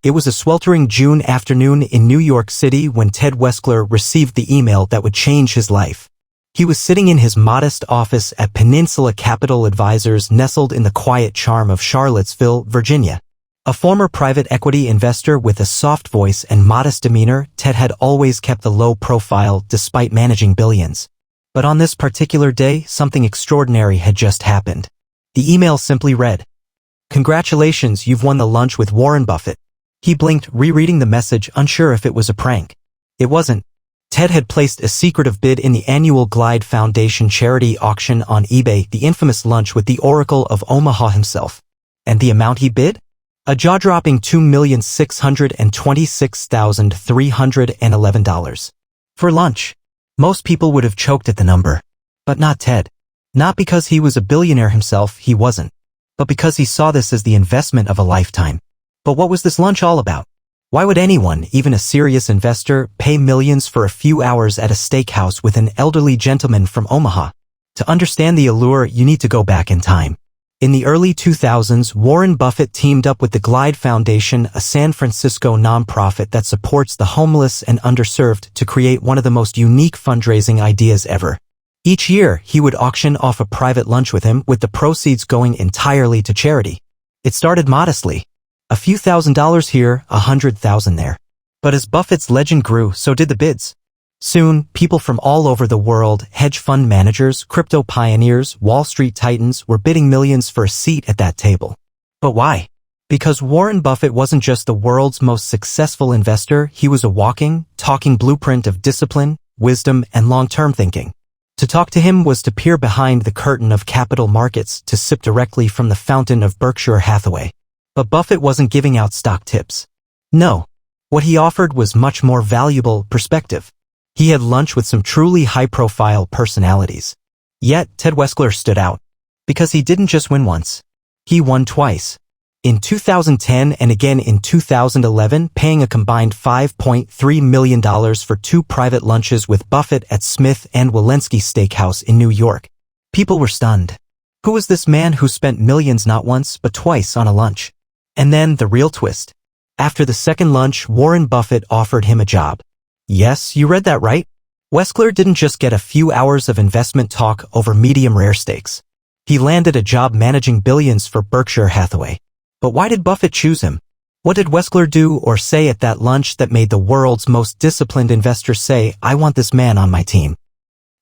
It was a sweltering June afternoon in New York City when Ted Weschler received the email that would change his life. He was sitting in his modest office at Peninsula Capital Advisors nestled in the quiet charm of Charlottesville, Virginia. A former private equity investor with a soft voice and modest demeanor, Ted had always kept a low profile despite managing billions. But on this particular day, something extraordinary had just happened. The email simply read, "Congratulations, you've won the lunch with Warren Buffett." He blinked, rereading the message, unsure if it was a prank. It wasn't. Ted had placed a secretive bid in the annual Glide Foundation charity auction on eBay, the infamous lunch with the Oracle of Omaha himself. And the amount he bid? A jaw-dropping $2,626,311. For lunch. Most people would have choked at the number. But not Ted. Not because he was a billionaire himself, he wasn't. But because he saw this as the investment of a lifetime. But what was this lunch all about? Why would anyone, even a serious investor, pay millions for a few hours at a steakhouse with an elderly gentleman from Omaha? To understand the allure, you need to go back in time. In the early 2000s, Warren Buffett teamed up with the Glide Foundation, a San Francisco nonprofit that supports the homeless and underserved, to create one of the most unique fundraising ideas ever. Each year, he would auction off a private lunch with him, with the proceeds going entirely to charity. It started modestly. A few $1,000s here, 100,000 there. But as Buffett's legend grew, so did the bids. Soon, people from all over the world, hedge fund managers, crypto pioneers, Wall Street titans, were bidding millions for a seat at that table. But why? Because Warren Buffett wasn't just the world's most successful investor, he was a walking, talking blueprint of discipline, wisdom, and long-term thinking. To talk to him was to peer behind the curtain of capital markets, to sip directly from the fountain of Berkshire Hathaway. But Buffett wasn't giving out stock tips. No. What he offered was much more valuable: perspective. He had lunch with some truly high-profile personalities. Yet, Ted Weschler stood out. Because he didn't just win once. He won twice. In 2010 and again in 2011, paying a combined $5.3 million for 2 private lunches with Buffett at Smith & Wollensky Steakhouse in New York. People were stunned. Who was this man who spent millions not once but twice on a lunch? And then the real twist. After the second lunch, Warren Buffett offered him a job. Yes, you read that right. Weschler didn't just get a few hours of investment talk over medium-rare steaks. He landed a job managing billions for Berkshire Hathaway. But why did Buffett choose him? What did Weschler do or say at that lunch that made the world's most disciplined investor say, "I want this man on my team"?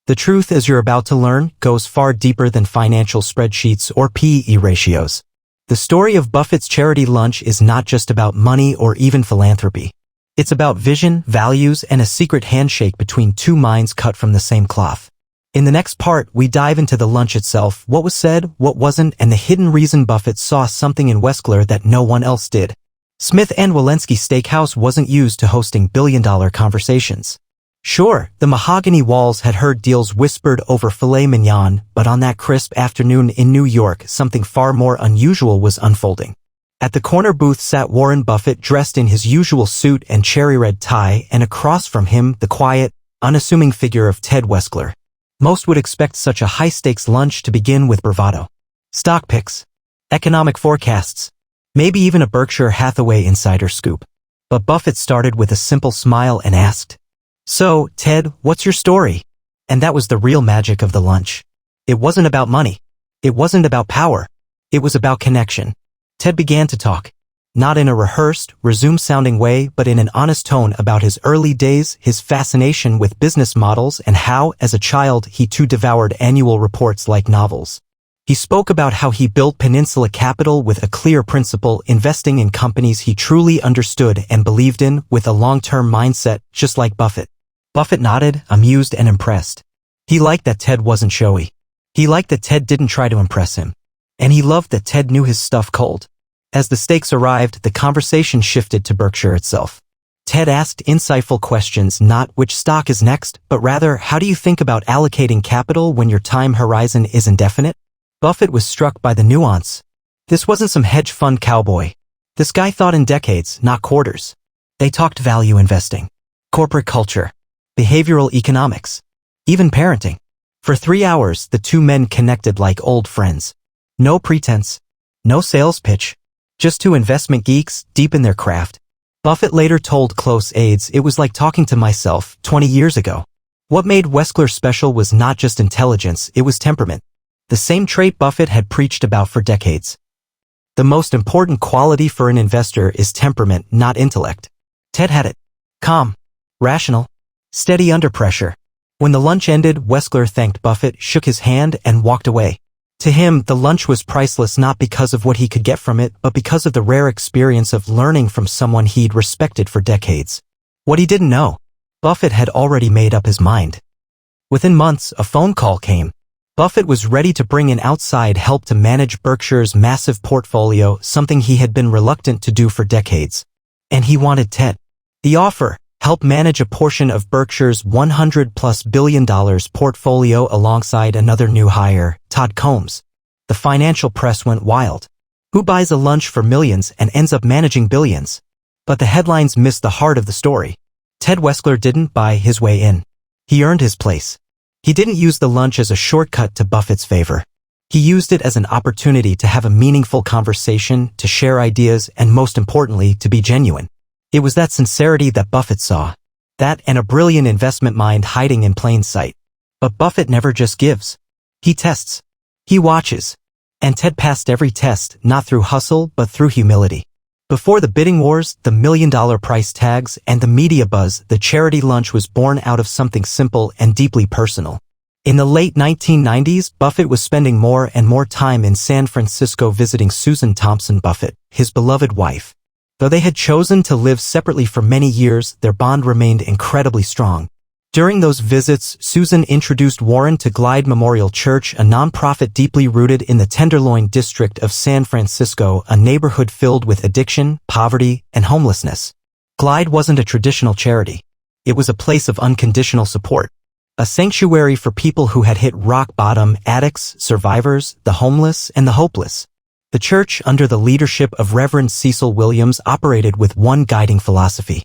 The truth, as you're about to learn, goes far deeper than financial spreadsheets or P/E ratios. The story of Buffett's charity lunch is not just about money or even philanthropy. It's about vision, values, and a secret handshake between two minds cut from the same cloth. In the next part, we dive into the lunch itself, what was said, what wasn't, and the hidden reason Buffett saw something in Weschler that no one else did. Smith & Wollensky Steakhouse wasn't used to hosting billion-dollar conversations. Sure, the mahogany walls had heard deals whispered over filet mignon, but on that crisp afternoon in New York, something far more unusual was unfolding. At the corner booth sat Warren Buffett, dressed in his usual suit and cherry-red tie, and across from him, the quiet, unassuming figure of Ted Weschler. Most would expect such a high-stakes lunch to begin with bravado. Stock picks, economic forecasts, maybe even a Berkshire Hathaway insider scoop. But Buffett started with a simple smile and asked, "So, Ted, what's your story?" And that was the real magic of the lunch. It wasn't about money. It wasn't about power. It was about connection. Ted began to talk. Not in a rehearsed, resume-sounding way, but in an honest tone about his early days, his fascination with business models, and how, as a child, he too devoured annual reports like novels. He spoke about how he built Peninsula Capital with a clear principle, investing in companies he truly understood and believed in, with a long-term mindset, just like Buffett. Buffett nodded, amused and impressed. He liked that Ted wasn't showy. He liked that Ted didn't try to impress him. And he loved that Ted knew his stuff cold. As the steaks arrived, the conversation shifted to Berkshire itself. Ted asked insightful questions, not which stock is next, but rather, how do you think about allocating capital when your time horizon is indefinite? Buffett was struck by the nuance. This wasn't some hedge fund cowboy. This guy thought in decades, not quarters. They talked value investing, corporate culture, behavioral economics, even parenting. For 3 hours, the two men connected like old friends. No pretense, no sales pitch. Just two investment geeks, deep in their craft. Buffett later told close aides it was like talking to myself 20 years ago. What made Weschler special was not just intelligence, it was temperament. The same trait Buffett had preached about for decades. The most important quality for an investor is temperament, not intellect. Ted had it. Calm, rational, steady under pressure. When the lunch ended, Weschler thanked Buffett, shook his hand, and walked away. To him, the lunch was priceless not because of what he could get from it, but because of the rare experience of learning from someone he'd respected for decades. What he didn't know, Buffett had already made up his mind. Within months, a phone call came. Buffett was ready to bring in outside help to manage Berkshire's massive portfolio, something he had been reluctant to do for decades. And he wanted Ted. The offer, help manage a portion of Berkshire's $100+ billion portfolio alongside another new hire, Todd Combs. The financial press went wild. Who buys a lunch for millions and ends up managing billions? But the headlines missed the heart of the story. Ted Weschler didn't buy his way in. He earned his place. He didn't use the lunch as a shortcut to Buffett's favor. He used it as an opportunity to have a meaningful conversation, to share ideas, and most importantly, to be genuine. It was that sincerity that Buffett saw. That and a brilliant investment mind hiding in plain sight. But Buffett never just gives. He tests. He watches. And Ted passed every test, not through hustle, but through humility. Before the bidding wars, the million-dollar price tags, and the media buzz, the charity lunch was born out of something simple and deeply personal. In the late 1990s, Buffett was spending more and more time in San Francisco visiting Susan Thompson Buffett, his beloved wife. Though they had chosen to live separately for many years, their bond remained incredibly strong. During those visits, Susan introduced Warren to Glide Memorial Church, a nonprofit deeply rooted in the Tenderloin district of San Francisco, a neighborhood filled with addiction, poverty, and homelessness. Glide wasn't a traditional charity. It was a place of unconditional support. A sanctuary for people who had hit rock bottom, addicts, survivors, the homeless, and the hopeless. The church, under the leadership of Reverend Cecil Williams, operated with one guiding philosophy: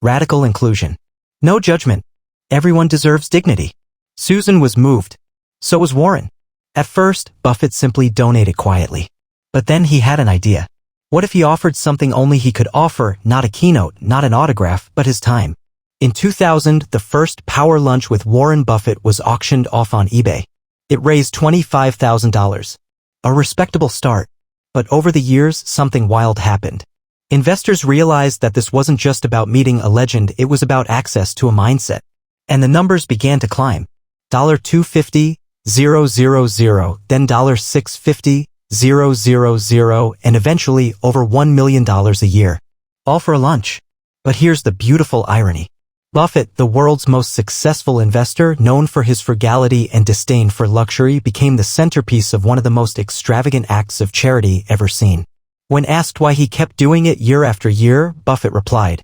radical inclusion. No judgment. Everyone deserves dignity. Susan was moved. So was Warren. At first, Buffett simply donated quietly. But then he had an idea. What if he offered something only he could offer, not a keynote, not an autograph, but his time? In 2000, the first Power Lunch with Warren Buffett was auctioned off on eBay. It raised $25,000. A respectable start. But over the years, something wild happened. Investors realized that this wasn't just about meeting a legend, it was about access to a mindset. And the numbers began to climb. $250, 000, then $650, 000, and eventually over $1 million a year. All for a lunch. But here's the beautiful irony. Buffett, the world's most successful investor, known for his frugality and disdain for luxury, became the centerpiece of one of the most extravagant acts of charity ever seen. When asked why he kept doing it year after year, Buffett replied,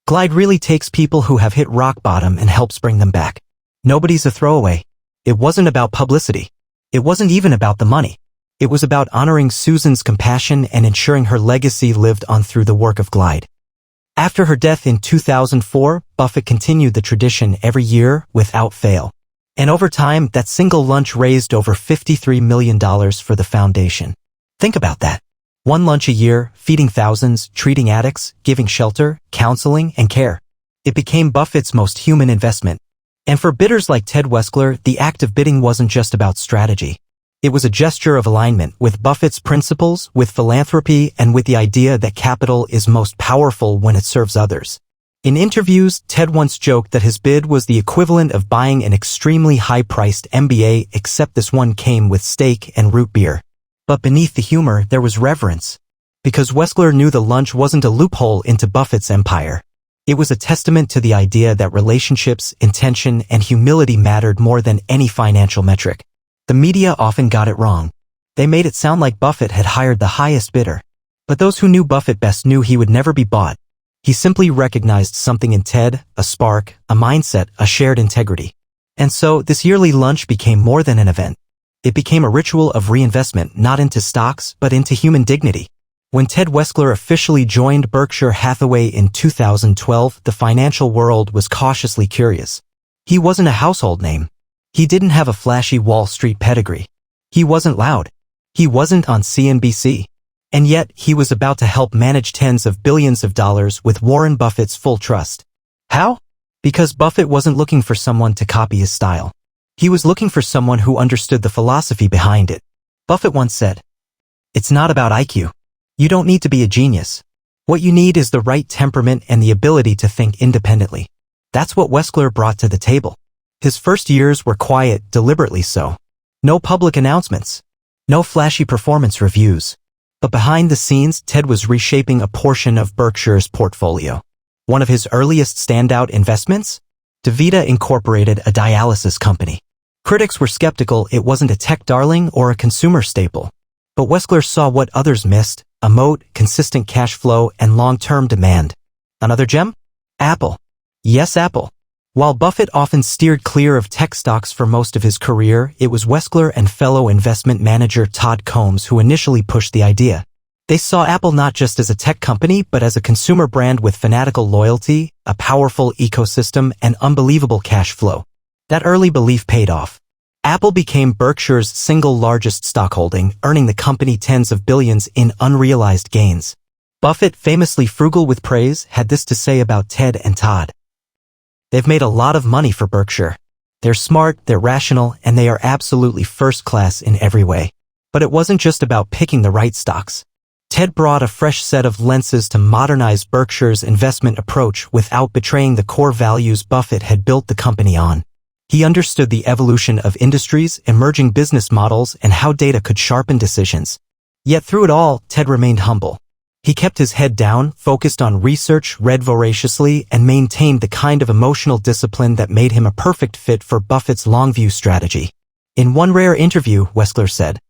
"Glide really takes people who have hit rock bottom and helps bring them back. Nobody's a throwaway." It wasn't about publicity. It wasn't even about the money. It was about honoring Susan's compassion and ensuring her legacy lived on through the work of Glide. After her death in 2004, Buffett continued the tradition every year without fail. And over time, that single lunch raised over $53 million for the foundation. Think about that. One lunch a year, feeding thousands, treating addicts, giving shelter, counseling, and care. It became Buffett's most human investment. And for bidders like Ted Weschler, the act of bidding wasn't just about strategy. It was a gesture of alignment with Buffett's principles, with philanthropy, and with the idea that capital is most powerful when it serves others. In interviews, Ted once joked that his bid was the equivalent of buying an extremely high-priced MBA, except this one came with steak and root beer. But beneath the humor, there was reverence. Because Weschler knew the lunch wasn't a loophole into Buffett's empire. It was a testament to the idea that relationships, intention, and humility mattered more than any financial metric. The media often got it wrong. They made it sound like Buffett had hired the highest bidder. But those who knew Buffett best knew he would never be bought. He simply recognized something in Ted, a spark, a mindset, a shared integrity. And so, this yearly lunch became more than an event. It became a ritual of reinvestment, not into stocks, but into human dignity. When Ted Weschler officially joined Berkshire Hathaway in 2012, the financial world was cautiously curious. He wasn't a household name. He didn't have a flashy Wall Street pedigree. He wasn't loud. He wasn't on CNBC. And yet, he was about to help manage tens of billions of dollars with Warren Buffett's full trust. How? Because Buffett wasn't looking for someone to copy his style. He was looking for someone who understood the philosophy behind it. Buffett once said, "It's not about IQ. You don't need to be a genius. What you need is the right temperament and the ability to think independently." That's what Weschler brought to the table. His first years were quiet, deliberately so. No public announcements. No flashy performance reviews. But behind the scenes, Ted was reshaping a portion of Berkshire's portfolio. One of his earliest standout investments? DaVita Incorporated, a dialysis company. Critics were skeptical it wasn't a tech darling or a consumer staple. But Weschler saw what others missed: a moat, consistent cash flow, and long-term demand. Another gem? Apple. Yes, Apple. While Buffett often steered clear of tech stocks for most of his career, it was Weschler and fellow investment manager Todd Combs who initially pushed the idea. They saw Apple not just as a tech company but as a consumer brand with fanatical loyalty, a powerful ecosystem, and unbelievable cash flow. That early belief paid off. Apple became Berkshire's single largest stockholding, earning the company tens of billions in unrealized gains. Buffett, famously frugal with praise, had this to say about Ted and Todd. "They've made a lot of money for Berkshire. They're smart, they're rational, and they are absolutely first class in every way." But it wasn't just about picking the right stocks. Ted brought a fresh set of lenses to modernize Berkshire's investment approach without betraying the core values Buffett had built the company on. He understood the evolution of industries, emerging business models, and how data could sharpen decisions. Yet through it all, Ted remained humble. He kept his head down, focused on research, read voraciously, and maintained the kind of emotional discipline that made him a perfect fit for Buffett's long-view strategy. In one rare interview, Weschler said,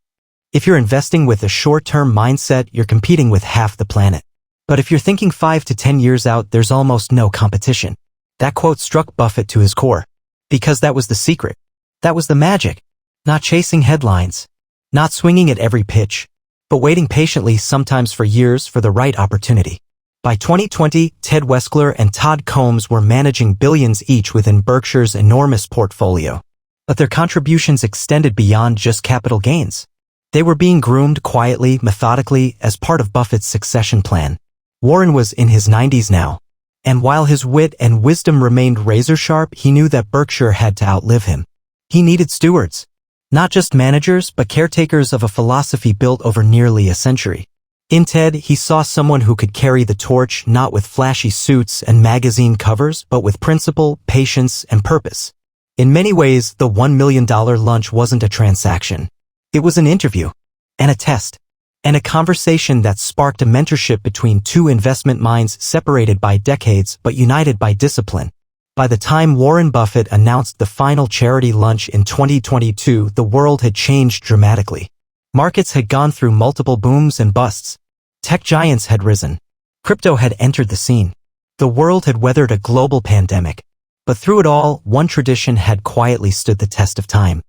"If you're investing with a short-term mindset, you're competing with half the planet. But if you're thinking 5 to 10 years out, there's almost no competition." That quote struck Buffett to his core. Because that was the secret. That was the magic. Not chasing headlines. Not swinging at every pitch. But waiting patiently, sometimes for years, for the right opportunity. By 2020, Ted Weschler and Todd Combs were managing billions each within Berkshire's enormous portfolio. But their contributions extended beyond just capital gains. They were being groomed quietly, methodically, as part of Buffett's succession plan. Warren was in his 90s now. And while his wit and wisdom remained razor-sharp, he knew that Berkshire had to outlive him. He needed stewards. Not just managers, but caretakers of a philosophy built over nearly a century. In Ted, he saw someone who could carry the torch not with flashy suits and magazine covers, but with principle, patience, and purpose. In many ways, the $1 million lunch wasn't a transaction. It was an interview, and a test, and a conversation that sparked a mentorship between two investment minds separated by decades but united by discipline. By the time Warren Buffett announced the final charity lunch in 2022, the world had changed dramatically. Markets had gone through multiple booms and busts. Tech giants had risen. Crypto had entered the scene. The world had weathered a global pandemic. But through it all, one tradition had quietly stood the test of time.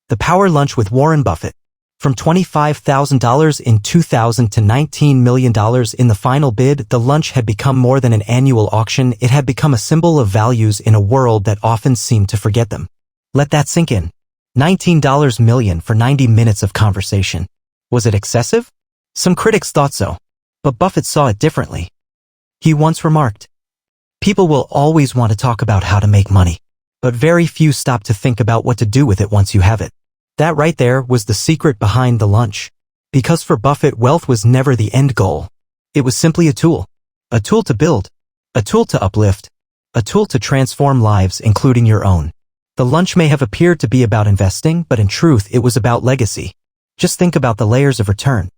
The Power Lunch with Warren Buffett. From $25,000 in 2000 to $19 million in the final bid, the lunch had become more than an annual auction. It had become a symbol of values in a world that often seemed to forget them. Let that sink in. $19 million for 90 minutes of conversation. Was it excessive? Some critics thought so. But Buffett saw it differently. He once remarked, "People will always want to talk about how to make money. But very few stop to think about what to do with it once you have it." That right there was the secret behind the lunch. Because for Buffett, wealth was never the end goal. It was simply a tool. A tool to build. A tool to uplift. A tool to transform lives, including your own. The lunch may have appeared to be about investing, but in truth, it was about legacy. Just think about the layers of return.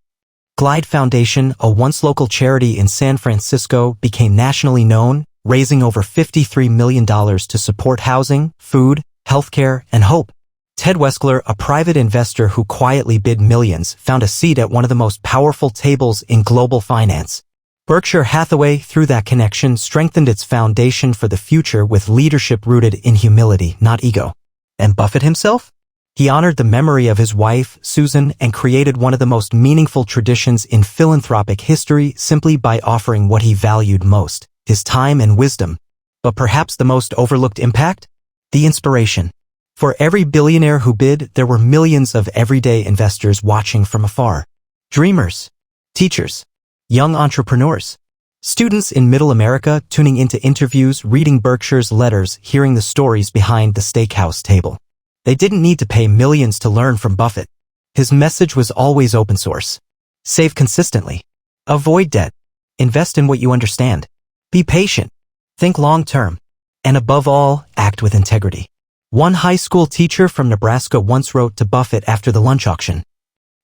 Glide Foundation, a once local charity in San Francisco, became nationally known, raising over $53 million to support housing, food, healthcare, and hope. Ted Weschler, a private investor who quietly bid millions, found a seat at one of the most powerful tables in global finance. Berkshire Hathaway, through that connection, strengthened its foundation for the future with leadership rooted in humility, not ego. And Buffett himself? He honored the memory of his wife, Susan, and created one of the most meaningful traditions in philanthropic history simply by offering what he valued most, his time and wisdom. But perhaps the most overlooked impact? The inspiration. For every billionaire who bid, there were millions of everyday investors watching from afar. Dreamers. teachers, young entrepreneurs, students in Middle America tuning into interviews, reading Berkshire's letters, hearing the stories behind the steakhouse table. They didn't need to pay millions to learn from Buffett. His message was always open source. Save consistently. Avoid debt. Invest in what you understand. Be patient. Think long-term. And above all, act with integrity. One high school teacher from Nebraska once wrote to Buffett after the lunch auction,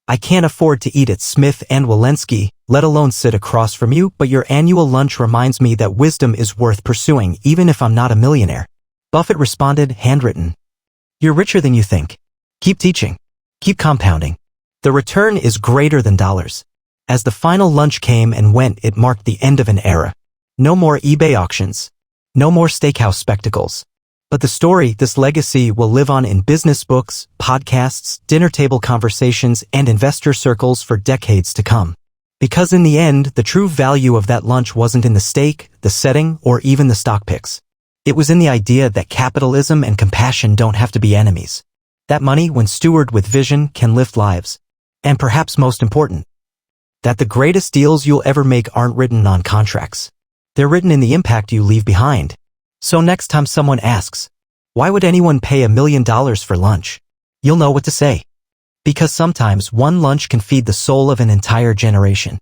"I can't afford to eat at Smith and Walensky, let alone sit across from you, but your annual lunch reminds me that wisdom is worth pursuing even if I'm not a millionaire." Buffett responded, handwritten, "You're richer than you think. Keep teaching. Keep compounding. The return is greater than dollars." As the final lunch came and went, it marked the end of an era. No more eBay auctions. No more steakhouse spectacles. But the story, this legacy, will live on in business books, podcasts, dinner table conversations, and investor circles for decades to come. Because in the end, the true value of that lunch wasn't in the steak, the setting, or even the stock picks. It was in the idea that capitalism and compassion don't have to be enemies. That money, when stewarded with vision, can lift lives. And perhaps most important, that the greatest deals you'll ever make aren't written on contracts. They're written in the impact you leave behind. So next time someone asks, "Why would anyone pay $1 million for lunch?" you'll know what to say. Because sometimes one lunch can feed the soul of an entire generation.